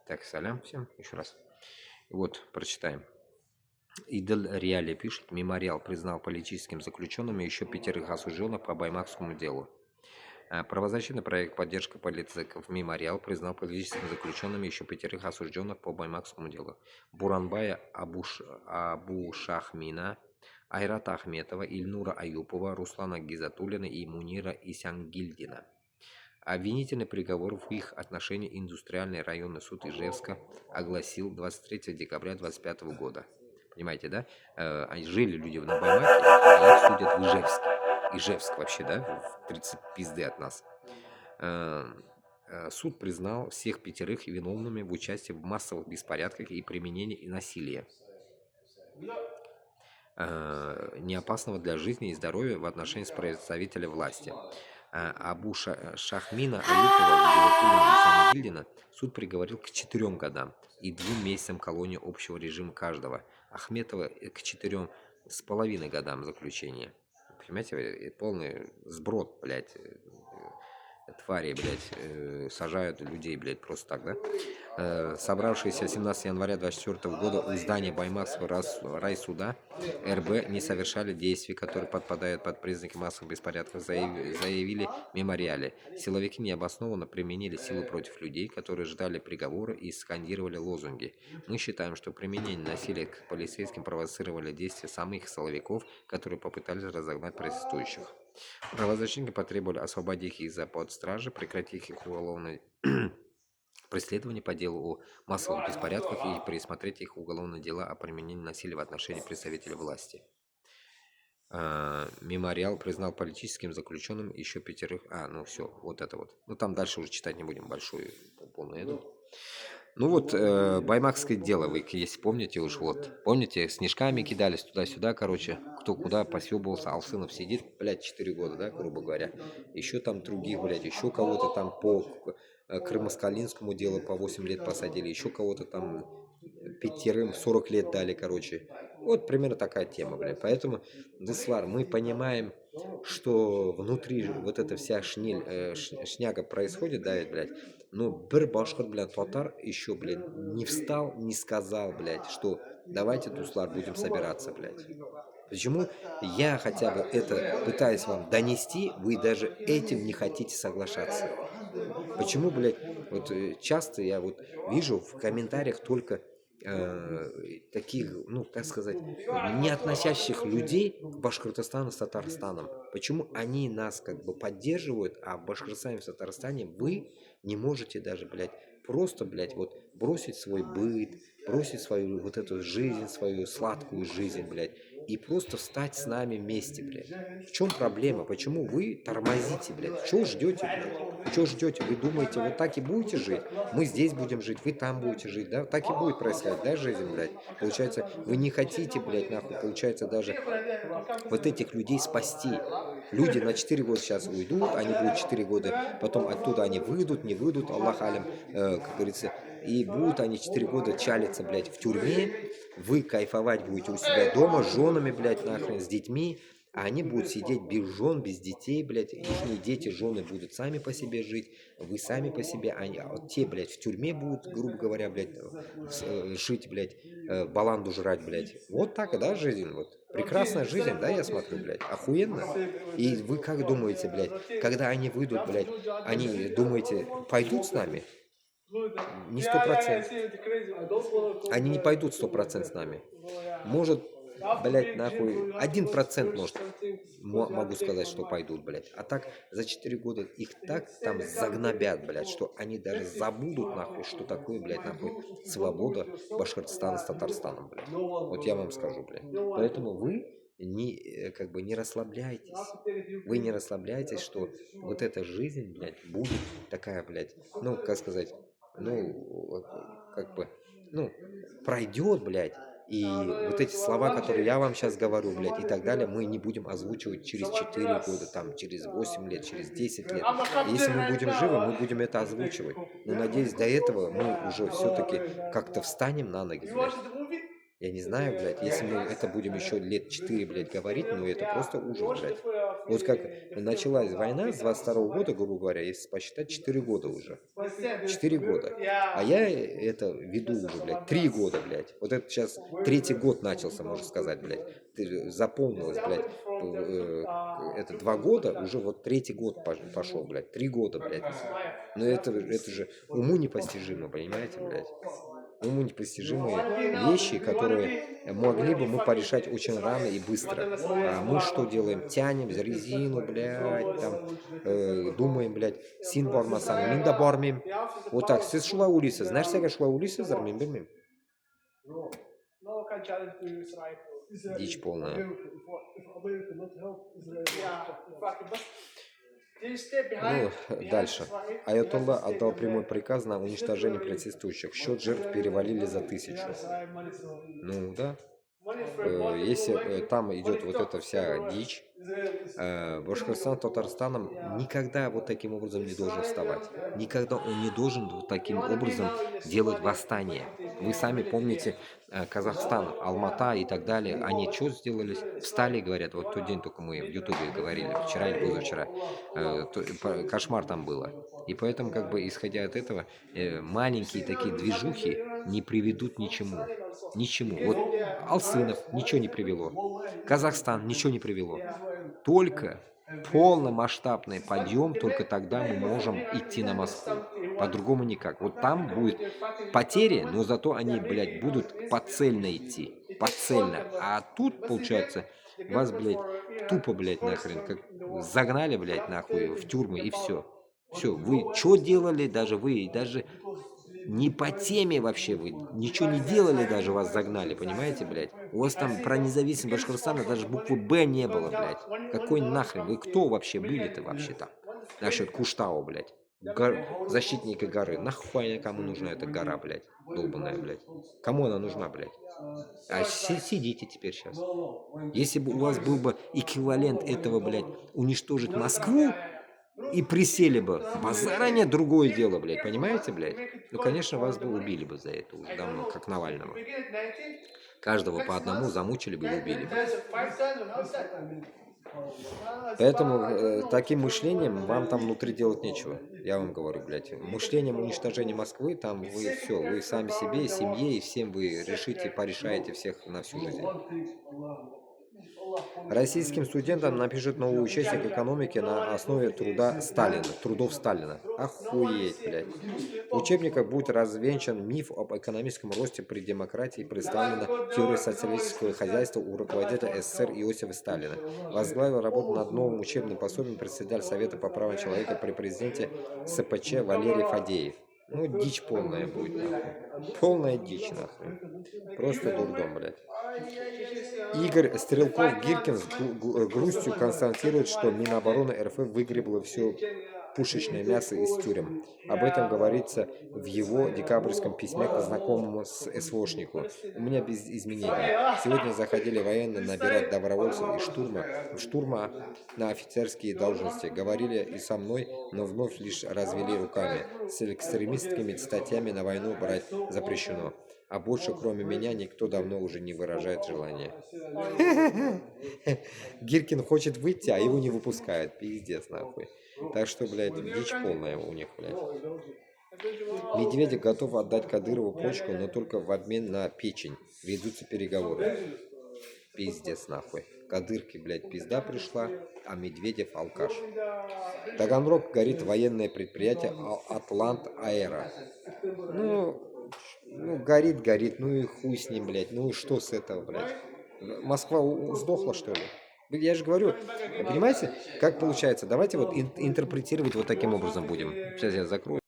Так, салям всем еще раз. Вот, прочитаем. Идель Реале пишет, мемориал признал политическим заключенными еще 5 осужденных по Баймакскому делу. Правозащитный проект «Поддержка политиков» «Мемориал» признал политическими заключенными еще 5 осужденных по Баймакскому делу. Буранбая Абушахмина, Айрата Ахметова, Ильнура Аюпова, Руслана Гизатуллина и Мунира Исянгильдина. Обвинительный приговор в их отношении Индустриальный районный суд Ижевска огласил 23 декабря 2025 года. Понимаете, да? Жили люди на Баймаке, а их судят в Ижевске. Ижевск вообще, да? В 30 пизды от нас. Суд признал всех 5 виновными в участии в массовых беспорядках и применении насилия, неопасного для жизни и здоровья в отношении представителя власти. Шахмина, Аюпова, Гизатуллина и Исянгильдина суд приговорил к 4 годам и 2 месяцам колонии общего режима каждого. Ахметова к 4,5 годам заключения. Понимаете, полный сброд, блядь, твари, блядь, сажают людей, блядь, просто так, да? Собравшиеся 17 января 2024 года у здания Баймакского райсуда РБ не совершали действий, которые подпадают под признаки массовых беспорядков, заявили в мемориале. Силовики необоснованно применили силу против людей, которые ждали приговора и скандировали лозунги. Мы считаем, что применение насилия к полицейским провоцировали действия самих силовиков, которые попытались разогнать протестующих. Правозащитники потребовали освободить их из-под стражи, прекратить их уголовное преследование по делу о массовых беспорядках и пересмотреть их уголовные дела о применении насилия в отношении представителей власти. Мемориал признал политическим заключенным еще 5. Ну все, вот это вот. Ну там дальше уже читать не будем, большой полный идут. Ну вот, баймакское дело, вы если помните уж, вот, помните, снежками кидались туда-сюда, короче, кто куда посъебывался, Алсынов сидит, блядь, 4 года, да, грубо говоря, еще там других, блядь, еще кого-то там по Крымоскалинскому делу по 8 лет посадили, еще кого-то там 5 40 лет дали, короче, вот примерно такая тема, блядь, поэтому, Деслар, мы понимаем, что внутри вот эта вся шняга происходит, да, блядь, но бір башқұрт, блядь, татар еще, блядь, не встал, не сказал, блядь, что давайте, Дуслар, будем собираться, блядь. Почему я хотя бы это пытаюсь вам донести, вы даже этим не хотите соглашаться? Почему, блядь, вот часто я вот вижу в комментариях только таких, ну, как сказать, не относящих людей к Башкортостану с Татарстаном. Почему они нас как бы поддерживают, а в Башкортостане, в Татарстане вы не можете даже, блядь, просто, блядь, вот бросить свой быт, бросить свою вот эту жизнь, свою сладкую жизнь, блядь, и просто встать с нами вместе, блядь. В чем проблема? Почему вы тормозите, блядь? Чего ждете, блядь? Чего ждете? Вы думаете, вот так и будете жить? Мы здесь будем жить, вы там будете жить, да? Так и будет происходить, да, жизнь, блядь? Получается, вы не хотите, блядь, нахуй, получается, даже вот этих людей спасти. Люди на 4 года сейчас уйдут, они будут 4 года, потом оттуда они выйдут, не выйдут, Аллах алим, как говорится, и будут они 4 года чалиться, блядь, в тюрьме, вы кайфовать будете у себя дома с женами, блядь, нахрен, с детьми, а они будут сидеть без жен, без детей, блядь, их дети, жены будут сами по себе жить, вы сами по себе, а вот те, блядь, в тюрьме будут, грубо говоря, блядь, жить, блядь, баланду жрать, блядь. Вот так, да, жизнь, вот. Прекрасная жизнь, да, я смотрю, блядь, охуенно. И вы как думаете, блядь, когда они выйдут, блядь, они, думаете, пойдут с нами? Не 100%. Они не пойдут 100% с нами. Может, блядь, нахуй, 1% может, могу сказать, что пойдут, блядь. А так, за 4 года их так там загнобят, блядь, что они даже забудут, нахуй, что такое, блядь, нахуй, свобода Башкортостана с Татарстаном, блядь. Вот я вам скажу, блядь. Поэтому вы не, как бы не расслабляйтесь. Вы не расслабляйтесь, что вот эта жизнь, блядь, будет такая, блядь, ну, как сказать, ну, как бы, ну, пройдет, блядь, и вот эти слова, которые я вам сейчас говорю, блядь, и так далее, мы не будем озвучивать через 4 года, там, через 8 лет, через 10 лет. И если мы будем живы, мы будем это озвучивать. Но, надеюсь, до этого мы уже все-таки как-то встанем на ноги, блядь. Я не знаю, блядь, если мы это будем еще лет 4, блядь, говорить, ну это просто ужас, блядь. Вот как началась война с 22 года, грубо говоря, если посчитать, 4 года уже. 4 года. А я это веду уже, блядь, 3 года, блядь. Вот это сейчас третий год начался, можно сказать, блядь. Ты запомнилось, блядь, это 2 года, уже вот третий год пошел, блядь. 3 года, блядь. Но это же уму непостижимо, понимаете, блядь? Уму непостижимые вещи, которые могли бы мы порешать очень рано и быстро. А мы что делаем? Тянем за резину, блядь, там, думаем, блядь, син бармасан, минда бармим. Вот так, siz шула улиса. Знаешь, сега шула улиса, зармим, bilmem. Дичь полная. Ну, дальше. Аятолла отдал прямой приказ на уничтожение протестующих. Счет жертв перевалили за 1000. Ну, да. Если там идет вот эта вся дичь, Башкортостан с Татарстаном никогда вот таким образом не должен вставать. Никогда он не должен вот таким образом делать восстание. Вы сами помните Казахстан, Алмата и так далее. Они что сделали? Встали, говорят, вот тот день только мы в Ютубе говорили, вчера или позавчера. Кошмар там было. И поэтому, как бы, исходя от этого, маленькие такие движухи не приведут ничему. Ничему. Вот Алсынов ничего не привело. Казахстан ничего не привело. Только полномасштабный подъем, только тогда мы можем идти на Москву. По-другому никак. Вот там будет потери, но зато они, блядь, будут поцельно идти. Поцельно. А тут, получается, вас, блядь, тупо, блядь, нахрен, как загнали, блядь, нахуй в тюрьмы и все. Все, вы что делали, даже вы, даже не по теме вообще вы, ничего не делали даже, вас загнали, понимаете, блядь? У вас там про независимость Башкортостана даже буквы «Б» не было, блядь. Какой нахрен, вы кто вообще были-то вообще там? Насчет Куштау, блядь. Защитника горы. Нахуй кому нужна эта гора, блядь, долбаная, блядь? Кому она нужна, блядь? А сидите теперь сейчас. Если бы у вас был бы эквивалент этого, блядь, уничтожить Москву, и присели бы. Базара нет, другое дело, блядь, понимаете, блядь? Ну, конечно, вас бы убили бы за это уже давно, как Навального. Каждого по одному замучили бы и убили бы. Поэтому таким мышлением вам там внутри делать нечего. Я вам говорю, блядь. Мышлением уничтожения Москвы, там вы все, вы сами себе, семье и всем вы решите, порешаете всех на всю жизнь. Российским студентам напишут новый участник экономики на основе трудов Сталина. Охуеть, блядь. В учебниках будет развенчан миф об экономическом росте при демократии и представлена теория социалистического хозяйства у руководителя СССР Иосифа Сталина. Возглавил работу над новым учебным пособием председатель Совета по правам человека при президенте СПЧ Валерий Фадеев. Ну, дичь полная будет, нахуй. Полная дичь, нахуй. Просто дурдом, блядь. Игорь Стрелков-Гиркин с грустью констатирует, что Минобороны РФ выгребло все пушечное мясо из тюрем. Об этом говорится в его декабрьском письме к знакомому СВОшнику. У меня без изменений. Сегодня заходили военные набирать добровольцев из штурма на офицерские должности. Говорили и со мной, но вновь лишь развели руками. С экстремистскими статьями на войну брать запрещено. А больше, кроме меня, никто давно уже не выражает желания. Гиркин хочет выйти, а его не выпускают. Пиздец, нахуй. Так что, блядь, дичь полная у них, блядь. Медведев готов отдать Кадырову почку, но только в обмен на печень. Ведутся переговоры. Пиздец, нахуй. Кадырке, блядь, пизда пришла, а Медведев алкаш. Таганрог горит военное предприятие Атлант Аэро. Ну, горит, ну и хуй с ним, блядь. Ну и что с этого, блядь? Москва сдохла, что ли? Я же говорю, понимаете, как получается? Давайте вот интерпретировать вот таким образом будем. Сейчас я закрою.